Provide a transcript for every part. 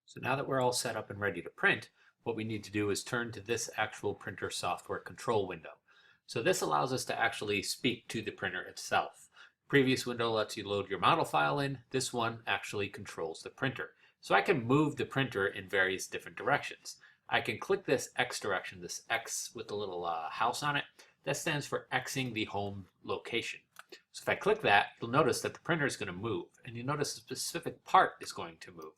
So now that we're all set up and ready to print, what we need to do is turn to this actual printer software control window. So this allows us to actually speak to the printer itself. Previous window lets you load your model file in. This one actually controls the printer. So I can move the printer in various different directions. I can click this X direction, this X with the little house on it. That stands for Xing the home location. So if I click that, you'll notice that the printer is going to move, and you notice a specific part is going to move.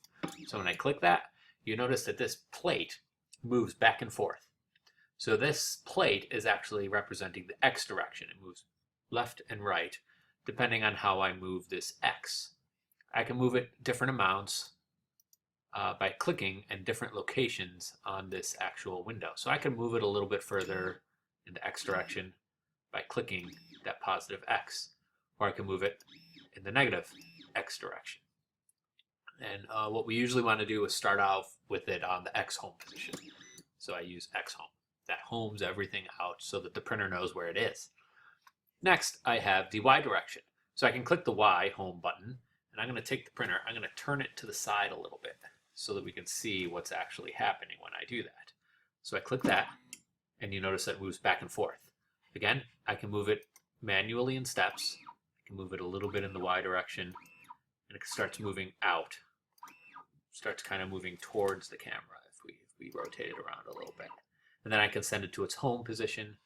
So when I click that, you notice that this plate moves back and forth. So this plate is actually representing the X direction. It moves left and right, depending on how I move this X. I can move it different amounts by clicking in different locations on this actual window. So I can move it a little bit further in the X direction by clicking that positive X, or I can move it in the negative X direction. And what we usually want to do is start off with it on the X home position. So I use X home. That homes everything out so that the printer knows where it is. Next, I have the Y direction. So I can click the Y home button, and I'm going to take the printer, I'm going to turn it to the side a little bit so that we can see what's actually happening when I do that. So I click that, and you notice that it moves back and forth. Again, I can move it manually in steps. I can move it a little bit in the Y direction, and it starts moving out. Starts kind of moving towards the camera if we rotate it around a little bit. And then I can send it to its home position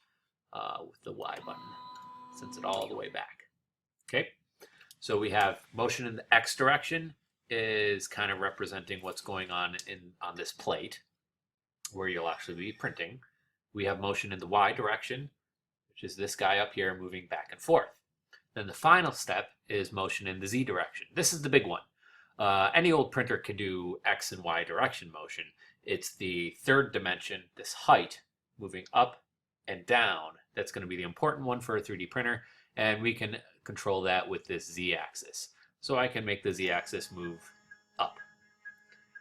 with the Y button. Sends it all the way back. Okay, so we have motion in the X direction is kind of representing what's going on on this plate where you'll actually be printing. We have motion in the Y direction, which is this guy up here moving back and forth. Then the final step is motion in the Z direction. This is the big one. Any old printer can do X and Y direction motion. It's the third dimension, this height, moving up and down. That's going to be the important one for a 3D printer, and we can control that with this Z-axis. So I can make the Z-axis move up.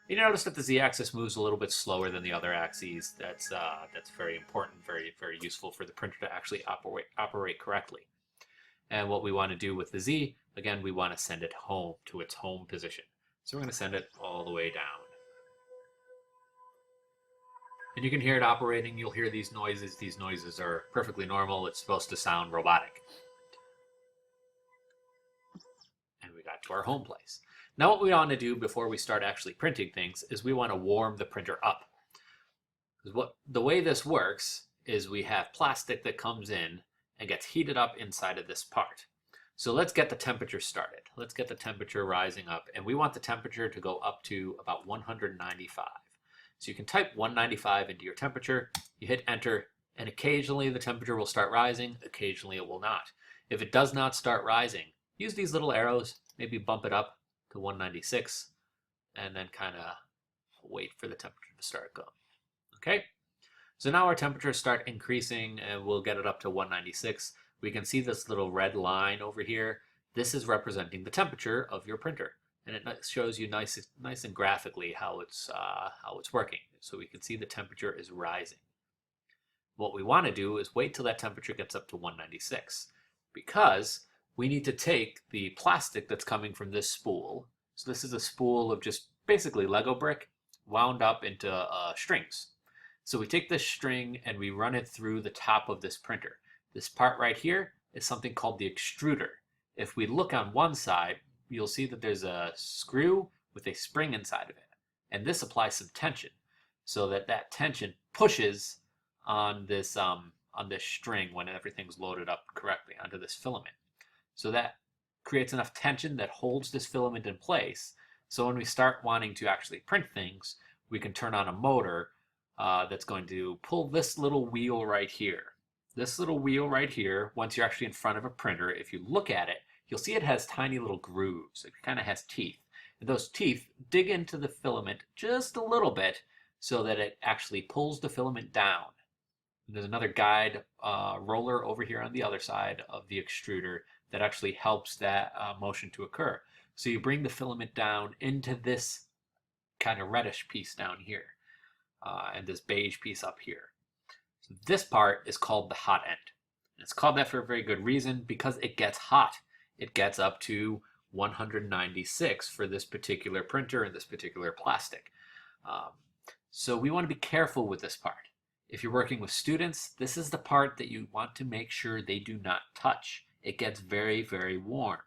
You notice that the Z-axis moves a little bit slower than the other axes. That's very important, very useful for the printer to actually operate correctly. And what we want to do with the Z, again, we want to send it home to its home position. So we're going to send it all the way down. And you can hear it operating. You'll hear these noises. These noises are perfectly normal. It's supposed to sound robotic. And we got to our home place. Now what we want to do before we start actually printing things is we want to warm the printer up. The way this works is we have plastic that comes in and gets heated up inside of this part. So let's get the temperature started. Let's get the temperature rising up, and we want the temperature to go up to about 195. So you can type 195 into your temperature, you hit enter, and occasionally the temperature will start rising, occasionally it will not. If it does not start rising, use these little arrows, maybe bump it up to 196, and then kind of wait for the temperature to start going. Okay? So now our temperatures start increasing, and we'll get it up to 196. We can see this little red line over here. This is representing the temperature of your printer, and it shows you nice and graphically how it's working. So we can see the temperature is rising. What we want to do is wait till that temperature gets up to 196, because we need to take the plastic that's coming from this spool. So this is a spool of just basically Lego brick wound up into strings. So we take this string and we run it through the top of this printer. This part right here is something called the extruder. If we look on one side, you'll see that there's a screw with a spring inside of it. And this applies some tension so that that tension pushes on this string when everything's loaded up correctly onto this filament. So that creates enough tension that holds this filament in place. So when we start wanting to actually print things, we can turn on a motor that's going to pull this little wheel right here. This little wheel right here, once you're actually in front of a printer, if you look at it, you'll see it has tiny little grooves. It kind of has teeth. And those teeth dig into the filament just a little bit so that it actually pulls the filament down. And there's another guide roller over here on the other side of the extruder that actually helps that motion to occur. So you bring the filament down into this kind of reddish piece down here and this beige piece up here. So this part is called the hot end. It's called that for a very good reason, because it gets hot. It gets up to 196 for this particular printer and this particular plastic. Um, so we want to be careful with this part. If you're working with students, this is the part that you want to make sure they do not touch. It gets very, very warm.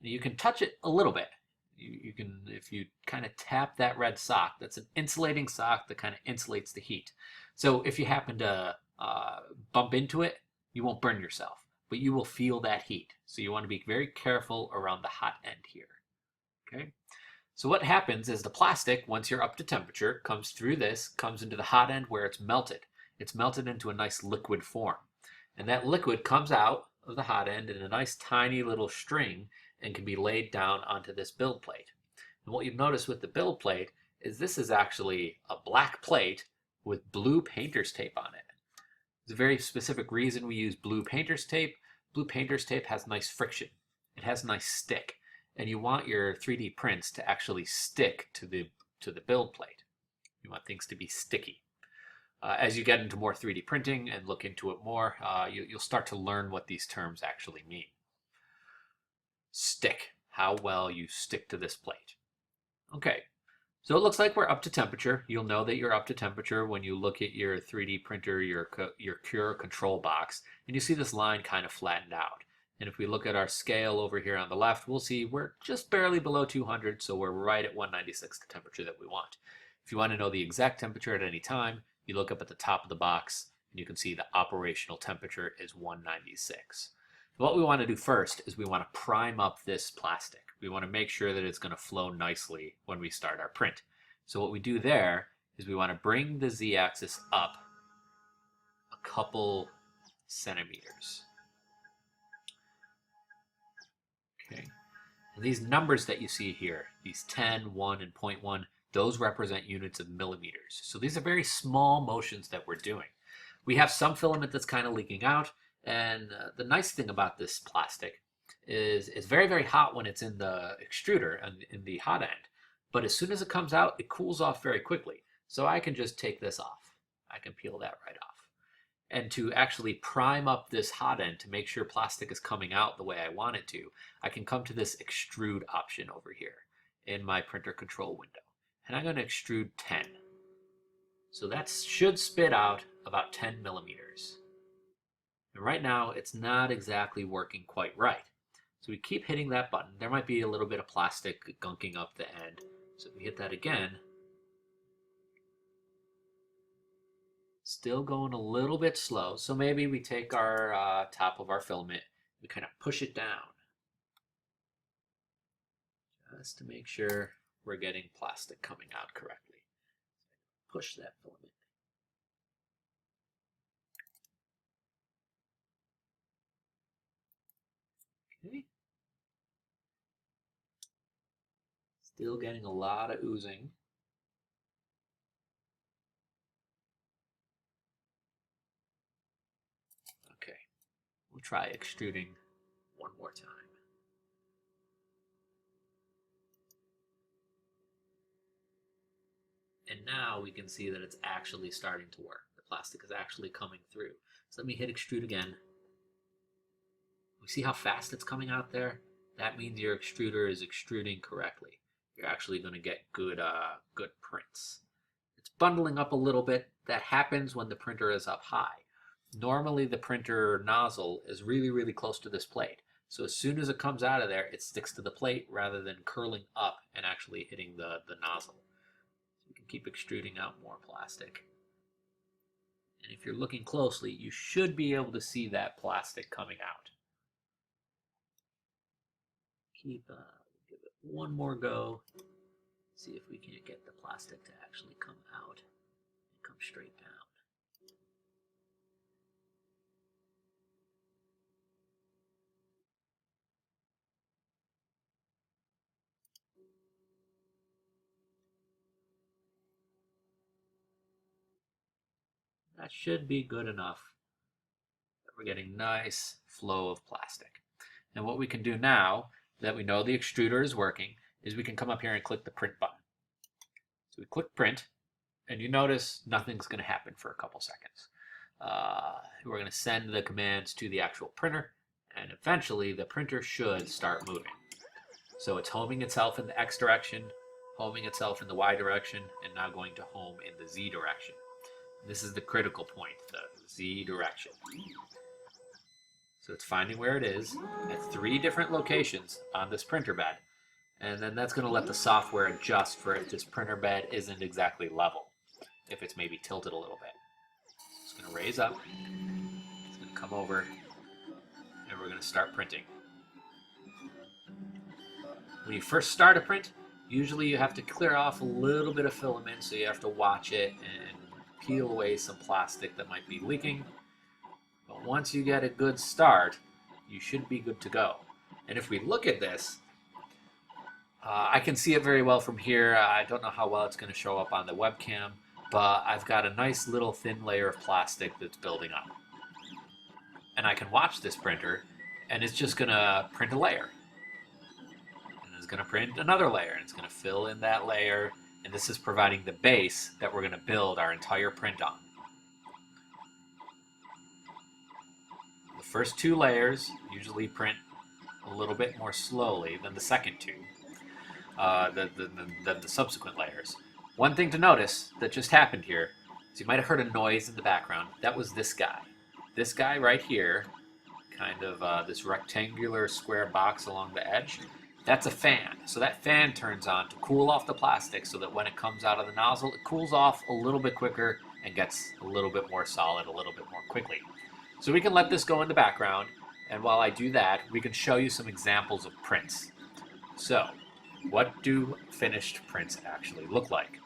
You can touch it a little bit. You can, if you kind of tap that red sock, that's an insulating sock that kind of insulates the heat. So if you happen to bump into it, you won't burn yourself, but you will feel that heat. So you want to be very careful around the hot end here. Okay. So what happens is the plastic, once you're up to temperature, comes through this, comes into the hot end where it's melted. It's melted into a nice liquid form. And that liquid comes out of the hot end in a nice tiny little string and can be laid down onto this build plate. And what you've noticed with the build plate is this is actually a black plate with blue painter's tape on it. There's a very specific reason we use blue painter's tape. Blue painter's tape has nice friction. It has a nice stick. And you want your 3D prints to actually stick to the build plate. You want things to be sticky. As you get into more 3D printing and look into it more, you'll start to learn what these terms actually mean. Stick, how well you stick to this plate. Okay, so it looks like we're up to temperature. You'll know that you're up to temperature when you look at your 3D printer, your Cure control box, and you see this line kind of flattened out. And if we look at our scale over here on the left, we'll see we're just barely below 200, so we're right at 196, the temperature that we want. If you want to know the exact temperature at any time, you look up at the top of the box, and you can see the operational temperature is 196. What we want to do first is we want to prime up this plastic. We want to make sure that it's going to flow nicely when we start our print. So what we do there is we want to bring the z-axis up a couple centimeters. Okay. And these numbers that you see here, these 10, 1, and 0.1, those represent units of millimeters. So these are very small motions that we're doing. We have some filament that's kind of leaking out, and the nice thing about this plastic is it's very, very hot when it's in the extruder and in the hot end. But as soon as it comes out, it cools off very quickly. So I can just take this off. I can peel that right off. And to actually prime up this hot end to make sure plastic is coming out the way I want it to, I can come to this extrude option over here in my printer control window. And I'm going to extrude 10. So that should spit out about 10 millimeters. And right now, it's not exactly working quite right. So we keep hitting that button. There might be a little bit of plastic gunking up the end. So if we hit that again, still going a little bit slow. So maybe we take our top of our filament, we kind of push it down just to make sure we're getting plastic coming out correctly. Push that filament. Okay. Still getting a lot of oozing. Okay, we'll try extruding one more time. And now we can see that it's actually starting to work. The plastic is actually coming through. So let me hit extrude again. We see how fast it's coming out there? That means your extruder is extruding correctly. You're actually going to get good prints. It's bundling up a little bit. That happens when the printer is up high. Normally the printer nozzle is really, really close to this plate. So as soon as it comes out of there, it sticks to the plate rather than curling up and actually hitting the nozzle. So you can keep extruding out more plastic. And if you're looking closely, you should be able to see that plastic coming out. Give it one more go. See if we can't get the plastic to actually come out and come straight down. That should be good enough. We're getting nice flow of plastic. And what we can do now that we know the extruder is working is we can come up here and click the print button. So we click print, and you notice nothing's going to happen for a couple seconds. We're going to send the commands to the actual printer, and eventually the printer should start moving. So it's homing itself in the X direction. homing itself in the Y direction and now going to home in the Z direction. This is the critical point, the Z direction. So it's finding where it is at 3 different locations on this printer bed, and then that's going to let the software adjust for if this printer bed isn't exactly level, if it's maybe tilted a little bit. It's going to raise up, it's going to come over, and we're going to start printing. When you first start a print, usually you have to clear off a little bit of filament, so you have to watch it and peel away some plastic that might be leaking. But once you get a good start, you should be good to go. And if we look at this, I can see it very well from here. I don't know how well it's going to show up on the webcam, but I've got a nice little thin layer of plastic that's building up. And I can watch this printer, and it's just going to print a layer. And it's going to print another layer, and it's going to fill in that layer. And this is providing the base that we're going to build our entire print on. The first 2 layers usually print a little bit more slowly than the second 2, than the subsequent layers. One thing to notice that just happened here is you might have heard a noise in the background. That was this guy. This guy right here, kind of this rectangular square box along the edge, that's a fan. So that fan turns on to cool off the plastic so that when it comes out of the nozzle, it cools off a little bit quicker and gets a little bit more solid a little bit more quickly. So we can let this go in the background, and while I do that, we can show you some examples of prints. So, what do finished prints actually look like?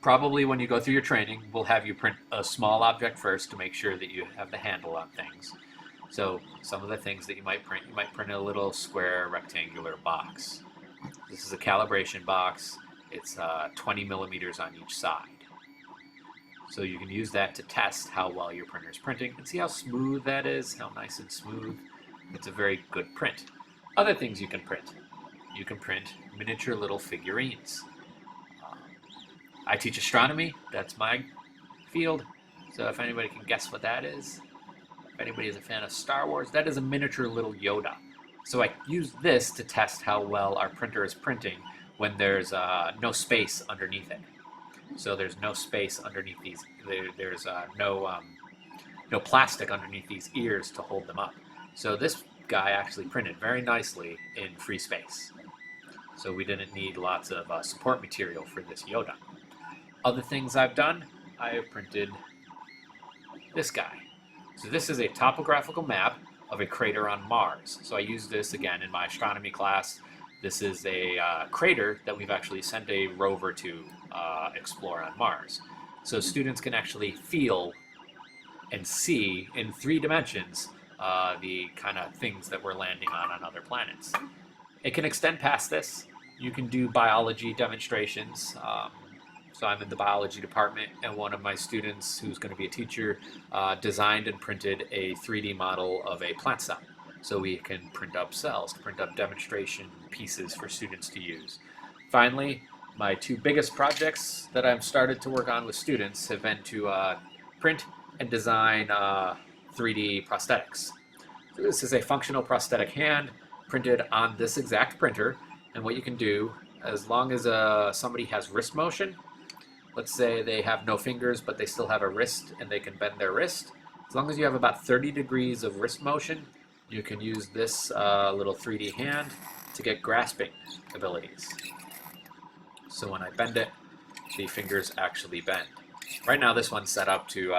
Probably when you go through your training, we'll have you print a small object first to make sure that you have the handle on things. So some of the things that you might print a little square rectangular box. This is a calibration box. It's 20 millimeters on each side. So you can use that to test how well your printer is printing and see how smooth that is, how nice and smooth. It's a very good print. Other things you can print. You can print miniature little figurines. I teach astronomy. That's my field. So if anybody can guess what that is, if anybody is a fan of Star Wars, that is a miniature little Yoda. So I use this to test how well our printer is printing when there's no space underneath it. So there's no space underneath these. There's no plastic underneath these ears to hold them up. So this guy actually printed very nicely in free space. So we didn't need lots of support material for this Yoda. Other things I've done, I have printed this guy. So this is a topographical map of a crater on Mars. So I use this again in my astronomy class. This is a crater that we've actually sent a rover to explore on Mars. So students can actually feel and see in 3 dimensions the kind of things that we're landing on other planets. It can extend past this. You can do biology demonstrations. So I'm in the biology department, and one of my students, who's going to be a teacher, designed and printed a 3D model of a plant cell. So we can print up cells, print up demonstration pieces for students to use. Finally, my 2 biggest projects that I've started to work on with students have been to print and design 3D prosthetics. So this is a functional prosthetic hand printed on this exact printer, and what you can do, as long as somebody has wrist motion, let's say they have no fingers but they still have a wrist and they can bend their wrist, as long as you have about 30 degrees of wrist motion, you can use this little 3D hand to get grasping abilities. So when I bend it, the fingers actually bend. Right now this one's set up to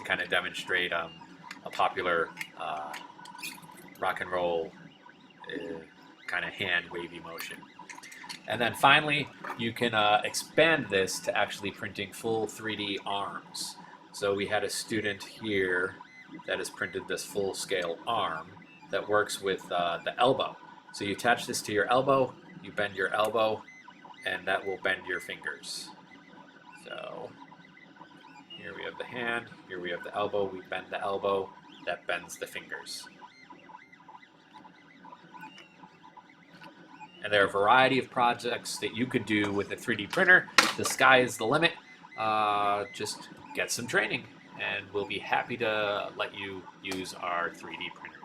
kind of demonstrate a popular rock and roll kind of hand wavy motion. And then finally, you can expand this to actually printing full 3D arms. So we had a student here that has printed this full-scale arm that works with the elbow. So you attach this to your elbow, you bend your elbow, and that will bend your fingers. So here we have the hand, here we have the elbow, we bend the elbow, that bends the fingers. And there are a variety of projects that you could do with a 3D printer. The sky is the limit. Just get some training, and we'll be happy to let you use our 3D printer.